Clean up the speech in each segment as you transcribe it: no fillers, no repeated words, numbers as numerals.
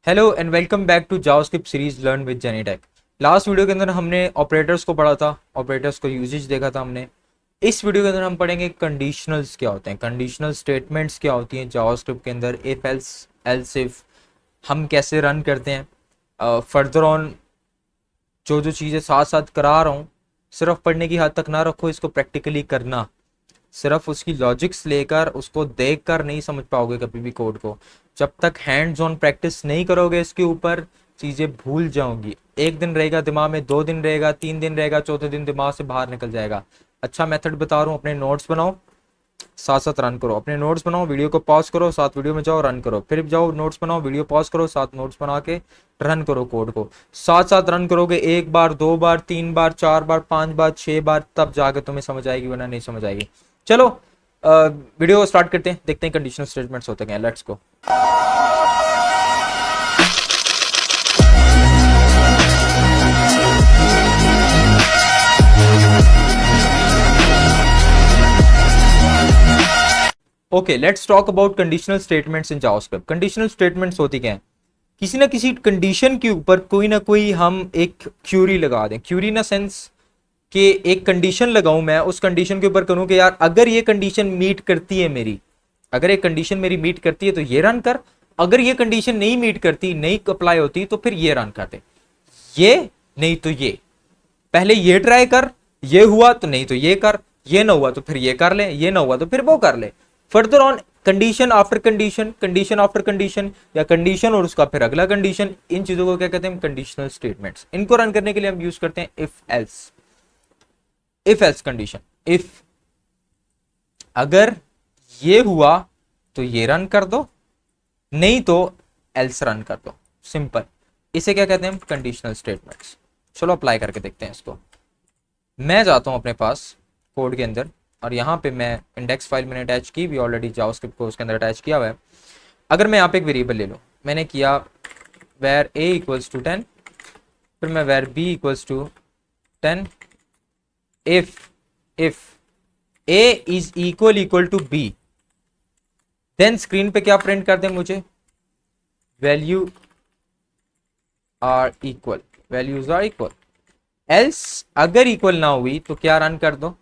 Hello and welcome back to JavaScript series learn with JennyTech. Last video के अंदर हमने operators को पढ़ा था, ऑपरेटर्स को यूजेज देखा था हमने। इस वीडियो के अंदर हम पढ़ेंगे कंडीशनल्स क्या होते हैं, कंडीशनल स्टेटमेंट्स क्या होती हैं जावास्क्रिप्ट के अंदर, इफ एल्स एल्स इफ हम कैसे रन करते हैं। फर्दर ऑन जो जो चीज़ें साथ साथ करा रहा हूँ, सिर्फ पढ़ने की हद तक ना रखो, इसको प्रैक्टिकली करना। सिर्फ उसकी लॉजिक्स लेकर उसको देख कर नहीं समझ पाओगे कभी भी कोड को। जब तक हैंड्स ऑन प्रैक्टिस नहीं करोगे इसके ऊपर, चीज़ें भूल जाओगी। एक दिन रहेगा दिमाग में, 2 दिन रहेगा, 3 दिन रहेगा, चौथे दिन दिमाग से बाहर निकल जाएगा। अच्छा मेथड बता रहा हूँ, अपने नोट्स बनाओ, साथ साथ रन करो। अपने नोट्स बनाओ, वीडियो को पॉज करो, साथ वीडियो में जाओ, रन करो, फिर जाओ नोट्स बनाओ, वीडियो पॉज करो, साथ नोट्स बना के रन करो। कोड को साथ साथ रन करोगे, 1 बार 2 बार 3 बार 4 बार 5 बार 6 बार, तब जाकर तुम्हें समझ आएगी, वरना नहीं समझ आएगी। चलो वीडियो स्टार्ट करते हैं, देखते हैं कंडीशनल स्टेटमेंट्स होते हैं। Let's go. Okay, let's talk about conditional statements in JavaScript. Conditional statements होती क्या है? किसी ना किसी कंडीशन के ऊपर कोई ना कोई हम एक क्यूरी लगा दें। क्यूरी ना सेंस कि एक कंडीशन लगाऊं, मैं उस कंडीशन के ऊपर करूं कि यार अगर ये कंडीशन मीट करती है मेरी, अगर एक कंडीशन मेरी मीट करती है तो ये रन कर, अगर ये कंडीशन नहीं मीट करती, नहीं अप्लाई होती, तो फिर ये रन कर दे। ये नहीं तो ये, पहले ये ट्राई कर, ये हुआ तो नहीं तो ये कर, ये ना हुआ तो फिर ये कर ले, ये ना हुआ तो फिर वो कर ले। Further on condition after condition, condition after condition, या कंडीशन और उसका फिर अगला कंडीशन, इन चीजों को क्या कहते हैं? Conditional statements. इनको रन करने के लिए हम यूज करते हैं if else. If else condition, if अगर ये हुआ तो ये रन कर दो, नहीं तो एल्स रन कर दो। सिंपल। इसे क्या कहते हैं? Conditional statements. चलो अप्लाई करके देखते हैं इसको। मैं जाता हूं अपने पास कोड के अंदर, और यहाँ पे मैं इंडेक्स फाइल मैंने अटैच की भी ऑलरेडी, जावास्क्रिप्ट को उसके अंदर अटैच किया हुआ है। अगर मैं यहाँ पे एक वेरिएबल ले लूँ, मैंने किया where a इक्वल्स टू 10, फिर मैं where b equals to 10, if a is equal to b, then screen पे क्या प्रिंट कर दे मुझे? Value are equal, values are equal. Else अगर इक्वल ना हुई तो क्या रन कर दो?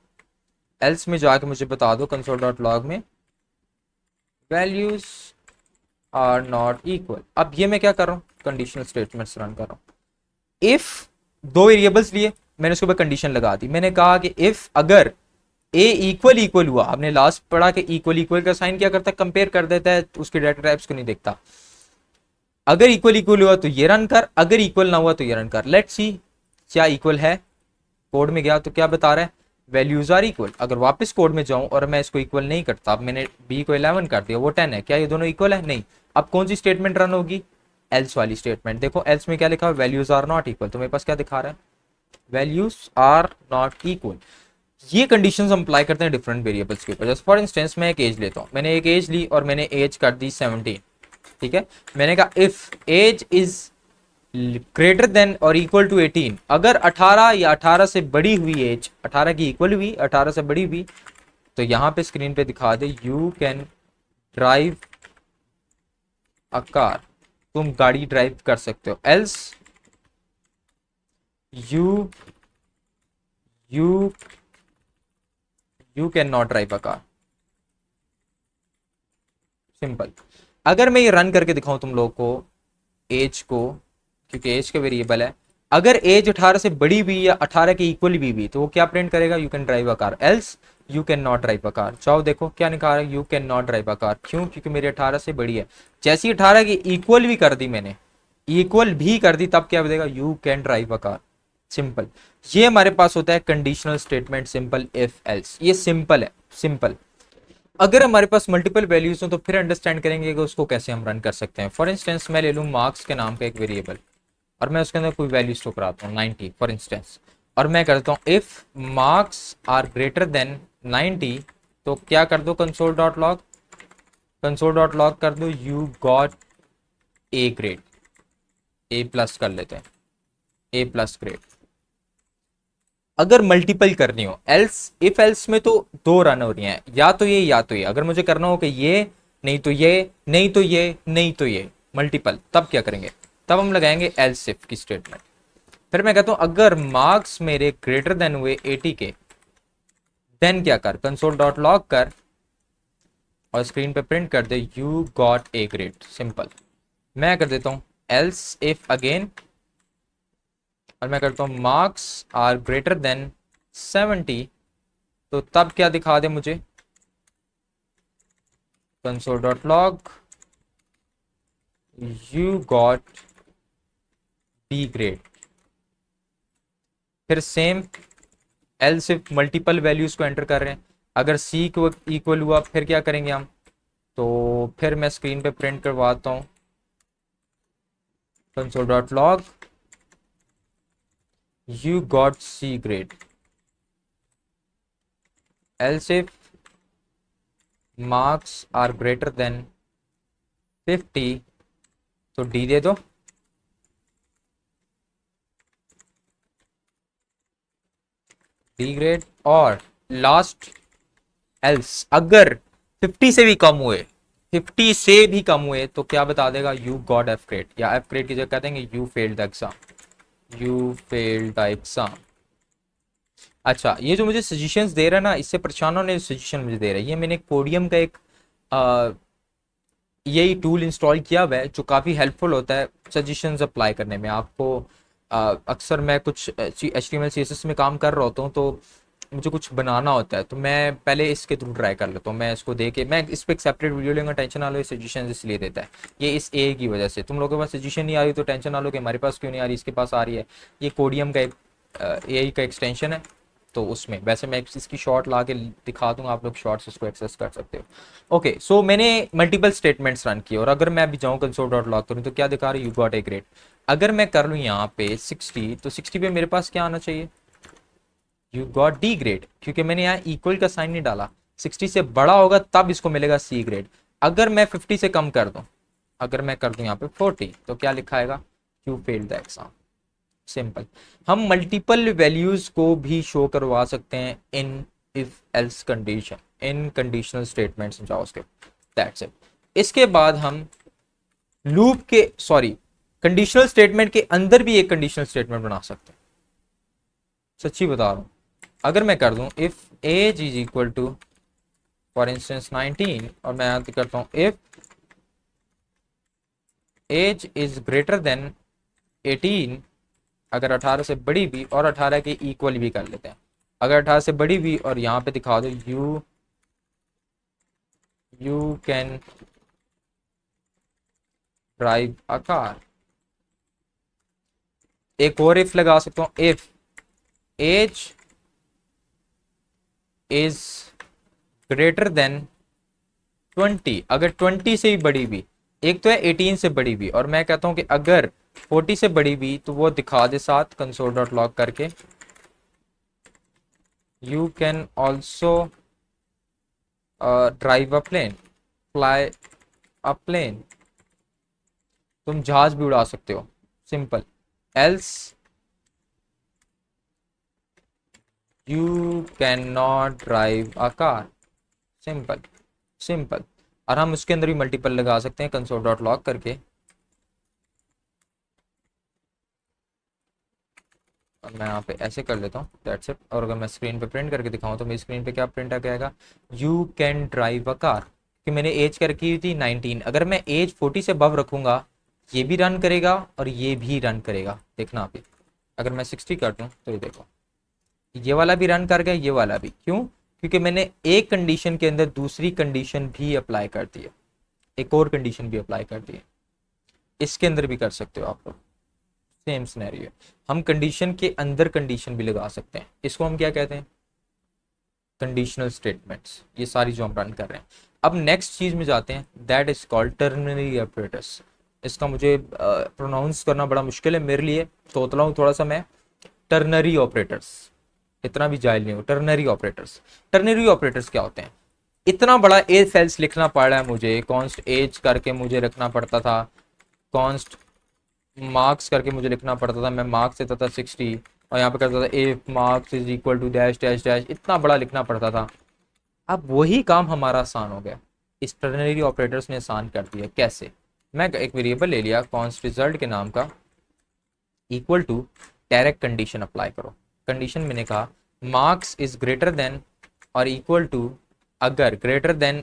एल्स में जाके मुझे बता दो console.log में वैल्यूज आर नॉट इक्वल। अब ये मैं क्या कर रहा हूँ? कंडीशनल स्टेटमेंट्स रन कर रहा हूँ। इफ दो वेरिएबल्स लिए, मैंने उसके ऊपर कंडीशन लगा दी। मैंने कहा कि इफ अगर ए इक्वल हुआ, आपने लास्ट पढ़ा कि इक्वल का साइन क्या करता है? कंपेयर कर देता है, उसके डाटा टाइप्स को नहीं देखता। अगर इक्वल हुआ तो ये रन कर, अगर इक्वल ना हुआ तो ये रन कर। लेट्स सी क्या इक्वल है। कोड में गया तो क्या बता रहा है? Values are equal. अगर वापस कोड में जाऊं और मैं इसको इक्वल नहीं करता, अब मैंने b को 11 कर दिया, वो 10 है, क्या ये दोनों इक्वल है? नहीं। अब कौन सी स्टेटमेंट रन होगी? एल्स वाली स्टेटमेंट। देखो एल्स में क्या लिखा है? Values are not equal. तो मेरे पास क्या दिखा रहा है? Values are not equal. ये कंडीशंस हम अप्लाई करते हैं डिफरेंट वेरिएबल्स के ऊपर। जैसे फॉर इंस्टेंस मैं एक एज लेता हूँ, मैंने एक एज ली और मैंने एज कर दी 17। ठीक है, मैंने कहा if age is greater than और इक्वल टू 18, अगर 18 या 18 से बड़ी हुई एज, 18 की इक्वल हुई, 18 से बड़ी हुई, तो यहां पे स्क्रीन पे दिखा दे you can drive a car, तुम गाड़ी ड्राइव कर सकते हो। Else you you you can not drive a car. Simple. अगर मैं ये रन करके दिखाऊं तुम लोग को एज को, क्योंकि एज का वेरिएबल है, अगर एज 18 से बड़ी भी या 18 के इक्वल भी तो वो क्या प्रिंट करेगा? You can drive a car. Else you can not drive a car. चाहो देखो क्या निकाल रहा है? You can not drive a car. क्यों? क्योंकि मेरी 18 से बड़ी है। जैसी 18 की इक्वल भी कर दी मैंने, इक्वल भी कर दी, तब क्या बनेगा? You can drive a car. Simple. ये हमारे पास होता है conditional statement, simple if else. ये सिंपल है, सिंपल। अगर हमारे पास मल्टीपल वैल्यूज हो तो फिर अंडरस्टैंड करेंगे कि उसको कैसे हम रन कर सकते हैं। फॉर इंस्टेंस मैं ले लूँ मार्क्स के नाम का एक वेरिएबल, और मैं उसके अंदर कोई वैल्यू स्टोर कराता हूँ 90 फॉर इंस्टेंस, और मैं करता हूँ if marks are greater than 90, तो क्या कर दो? console.log, console.log कर दो you got A grade, A plus कर लेते हैं, ए प्लस ग्रेड। अगर मल्टीपल करनी हो, एल्स इफ एल्स में तो दो रन हो रही हैं, या तो ये या तो ये। अगर मुझे करना हो कि ये नहीं तो ये नहीं तो ये नहीं तो ये, मल्टीपल, तब क्या करेंगे, तब हम लगाएंगे एल्स इफ की स्टेटमेंट। फिर मैं कहता हूं अगर मार्क्स मेरे ग्रेटर देन हुए 80 के, देन क्या कर, कंसोल डॉट लॉग कर और स्क्रीन पे प्रिंट कर दे you got A grade, simple. मैं कर देता हूं एल्स इफ अगेन, और मैं करता हूं मार्क्स आर ग्रेटर देन 70, तो तब क्या दिखा दे मुझे, console dot log you got B grade. फिर same else if multiple values को एंटर कर रहे हैं, अगर सी को इक्वल हुआ फिर क्या करेंगे हम, तो फिर मैं स्क्रीन पे प्रिंट करवाता हूं console dot log you got C grade. Else if marks are greater than 50, तो डी दे दो, डी ग्रेड। और लास्ट एल्स अगर 50 से भी कम हुए, 50 से भी कम हुए तो क्या बता देगा, यू गॉट एफ ग्रेड, या एफ ग्रेड की जगह कह देंगे you failed the exam, you failed the exam. अच्छा, ये जो मुझे सजेशंस दे रहा है ना, इससे परेशान होने सजेशन मुझे दे रहा है, ये मैंने कोडियम का एक यही टूल इंस्टॉल किया हुआ है जो काफ़ी हेल्पफुल होता है सजेशंस अप्लाई करने में आपको। अक्सर मैं कुछ HTML CSS में काम कर रहा होता हूँ, तो मुझे कुछ बनाना होता है, तो मैं पहले इसके थ्रू ट्राई कर लेता हूँ, मैं इसको दे के मैं इस पर एक सेपरेट वीडियो लूँगा, टेंशन ना लो, सजेशन इसलिए देता है ये इस ए की वजह से। तुम लोगों के पास सजेशन नहीं आ रही तो टेंशन ना लो कि हमारे पास क्यों नहीं आ रही, इसके पास आ रही है। ये कोडियम का एक AI का एक्सटेंशन है, तो उसमें वैसे मैं इसकी शॉर्ट ला के दिखा दूंगा, आप लोग शॉर्ट्स उसको एक्सेस कर सकते हो। ओके, सो मैंने मल्टीपल स्टेटमेंट्स रन किए, और अगर मैं अभी जाऊँ कंसोल डॉट लॉग करूँ तो क्या दिखा रहा है, यू गॉट ए ग्रेड। अगर मैं कर लूँ यहाँ पे 60, तो 60 पे मेरे पास क्या आना चाहिए, यू गॉट डी ग्रेड, क्योंकि मैंने यहाँ इक्वल का साइन नहीं डाला। 60 से बड़ा होगा तब इसको मिलेगा सी ग्रेड। अगर मैं 50 से कम कर दूं, अगर मैं कर दूं यहाँ पे 40, तो क्या लिखा आएगा, you failed the exam, simple. हम मल्टीपल वैल्यूज को भी शो करवा सकते हैं in if else condition, in conditional statements JavaScript, that's it. इसके बाद हम लूप के, सॉरी, कंडीशनल स्टेटमेंट के अंदर भी एक कंडीशनल स्टेटमेंट बना सकते हैं। सच्ची बता रहा हूं, अगर मैं कर दूं if age is equal to for instance 19, और मैं यहां करता हूं if age is greater than 18, अगर 18 से बड़ी भी और 18 के इक्वल भी कर लेते हैं, अगर 18 से बड़ी भी, और यहां पे दिखा दो you can drive a car. एक और इफ लगा सकता हूं, if age is greater than 20, अगर 20 से ही बड़ी भी, एक तो है 18 से बड़ी भी, और मैं कहता हूं कि अगर 40 से बड़ी भी, तो वो दिखा दे साथ कंसोल डॉट लॉग करके you can also drive a plane, fly a plane, तुम जहाज भी उड़ा सकते हो, simple. Else you can not drive a car, simple simple. और हम उसके अंदर भी मल्टीपल लगा सकते हैं कंसोल डॉट लॉग करके, और मैं यहाँ पे ऐसे कर लेता हूँ, दैट्स इट। और अगर मैं स्क्रीन पे प्रिंट करके दिखाऊँ तो मेरी स्क्रीन पे क्या प्रिंट आके आएगा, you can drive a car, कि मैंने एज कर रखी थी 19, अगर मैं एज 40 से अबव रखूंगा, ये भी रन करेगा और ये भी रन करेगा, देखना आप। अगर मैं 60 कर दूँ तो ये देखो, ये वाला भी रन कर गया, ये वाला भी, क्यों, क्योंकि मैंने एक कंडीशन के अंदर दूसरी कंडीशन भी अप्लाई कर दी है, एक और कंडीशन भी अप्लाई कर दी है। इसके अंदर भी कर सकते हो आप लोग, सेम सिनेरियो। हम कंडीशन के अंदर कंडीशन भी लगा सकते हैं, इसको हम क्या कहते हैं, कंडीशनल स्टेटमेंट्स, ये सारी जो हम रन कर रहे हैं। अब नेक्स्ट चीज में जाते हैं, that is called ternary operators. इसका मुझे प्रोनाउंस करना बड़ा मुश्किल है मेरे लिए, सोचता हूँ थोड़ा सा मैं, टर्नरी ऑपरेटर्स, इतना भी जाहिल नहीं हो। टर्नरी ऑपरेटर्स, टर्नरी ऑपरेटर्स क्या होते हैं, इतना बड़ा ए सेल्स लिखना पड़ रहा है मुझे, कॉन्स्ट एज करके मुझे रखना पड़ता था, कॉन्स्ट मार्क्स करके मुझे लिखना पड़ता था, मैं मार्क्स देता था 60, और यहाँ पे करता था if marks is equal to dash dash dash, इतना बड़ा लिखना पड़ता था। अब वही काम हमारा आसान हो गया, इस टर्नरी ऑपरेटर्स ने आसान कर दिया। कैसे, मैं एक वेरिएबल ले लिया कॉन्स्ट रिजल्ट के नाम का, equal to direct condition apply करो। कंडीशन मैंने कहा मार्क्स इज ग्रेटर देन और इक्वल टू, अगर ग्रेटर देन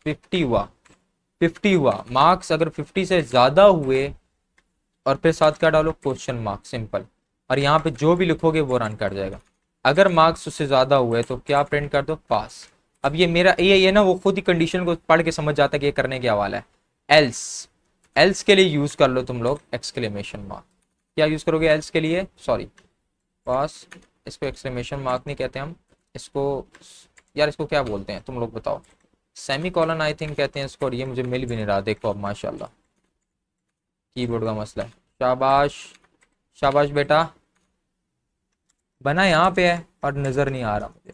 50 हुआ, 50 हुआ, मार्क्स अगर 50 से ज़्यादा हुए और फिर साथ क्या डालो, क्वेश्चन मार्क, सिंपल। और यहाँ पे जो भी लिखोगे वो रन कर जाएगा। अगर मार्क्स उससे ज़्यादा हुए तो क्या प्रिंट कर दो, पास। अब ये मेरा ये ना वो खुद ही कंडीशन को पढ़ के समझ जाता है कि ये करने क्या वाला है। एल्स, एल्स के लिए यूज़ कर लो तुम लोग एक्सक्लेमेशन मार्क। क्या यूज़ करोगे एल्स के लिए, सॉरी पास, इसको एक्सक्लेमेशन मार्क नहीं कहते हम, इसको यार इसको क्या बोलते हैं तुम लोग बताओ, सेमी कॉलन आई थिंक कहते हैं इसको। और ये मुझे मिल भी नहीं रहा, देखो अब माशाल्लाह कीबोर्ड का मसला है। शाबाश शाबाश बेटा, बना यहाँ पे है और नजर नहीं आ रहा मुझे।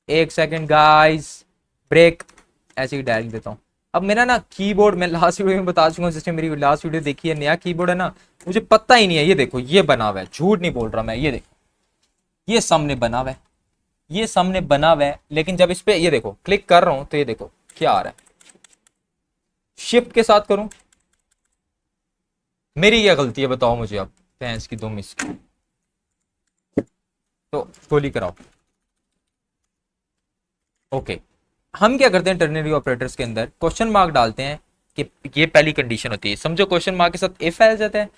एक सेकंड गाइस, ब्रेक, ऐसे ही डायल देता हूँ। अब मेरा ना कीबोर्ड, मैं लास्ट वीडियो में बता चुका हूँ, जिसने मेरी लास्ट वीडियो देखी है, नया कीबोर्ड है ना, मुझे पता ही नहीं है। ये देखो ये बना हुआ है, झूठ नहीं बोल रहा मैं, ये देखो ये सामने बना हुआ है, ये सामने बना हुआ है, लेकिन जब इस पे ये देखो क्लिक कर रहा हूं तो ये देखो क्या आ रहा है, शिफ्ट के साथ करूं। मेरी क्या गलती है बताओ मुझे अब, भैंस की दो मिस की। तो गोली कराओ। ओके, हम क्या करते हैं टर्नरी ऑपरेटर्स के अंदर, क्वेश्चन मार्क डालते हैं कि ये पहली कंडीशन होती है, समझो क्वेश्चन मार्क के साथ इफ एल्स जाता है,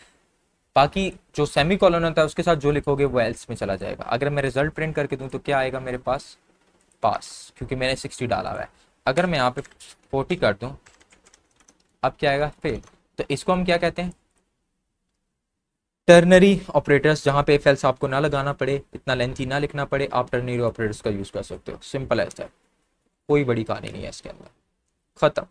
बाकी जो सेमी कॉलन होता है उसके साथ जो लिखोगे वो एल्स में चला जाएगा। अगर मैं रिजल्ट प्रिंट करके दूं तो क्या आएगा मेरे पास, पास, क्योंकि मैंने 60 डाला हुआ है। अगर मैं यहाँ पे 40 कर दूं, अब क्या आएगा, फेल। तो इसको हम क्या कहते हैं, टर्नरी ऑपरेटर्स, जहां पे इफ एल्स आपको ना लगाना पड़े, इतना लेंथी ना लिखना पड़े, आप टर्नरी ऑपरेटर्स का यूज कर सकते हो। सिंपल ऐसा है, कोई बड़ी कहानी नहीं है इसके अंदर, खत्म।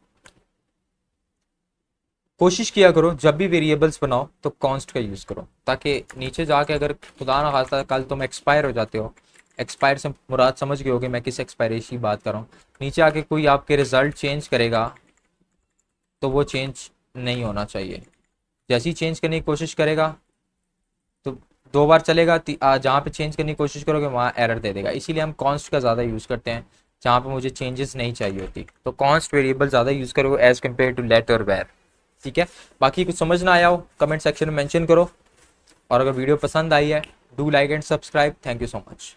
कोशिश किया करो जब भी वेरिएबल्स बनाओ तो कॉन्स्ट का यूज करो, ताकि नीचे जाके अगर खुदा ना खास्ता कल तुम एक्सपायर हो जाते हो, एक्सपायर से मुराद समझ गए होगे मैं किस एक्सपायरेशन की बात कर रहा हूँ, नीचे आके कोई आपके रिजल्ट चेंज करेगा तो वो चेंज नहीं होना चाहिए। जैसे ही चेंज करने की कोशिश करेगा तो 2 बार चलेगा, जहाँ पे चेंज करने की कोशिश करोगे वहाँ एरर दे देगा। इसीलिए हम कॉन्स्ट का ज़्यादा यूज़ करते हैं जहाँ पे मुझे चेंजेस नहीं चाहिए होती, तो कॉन्स्ट वेरिएबल ज़्यादा यूज़ करो एज कम्पेयर टू लेट और वेर। ठीक है, बाकी कुछ समझ ना आया हो कमेंट सेक्शन में मेंशन करो, और अगर वीडियो पसंद आई है do like and subscribe. Thank you so much.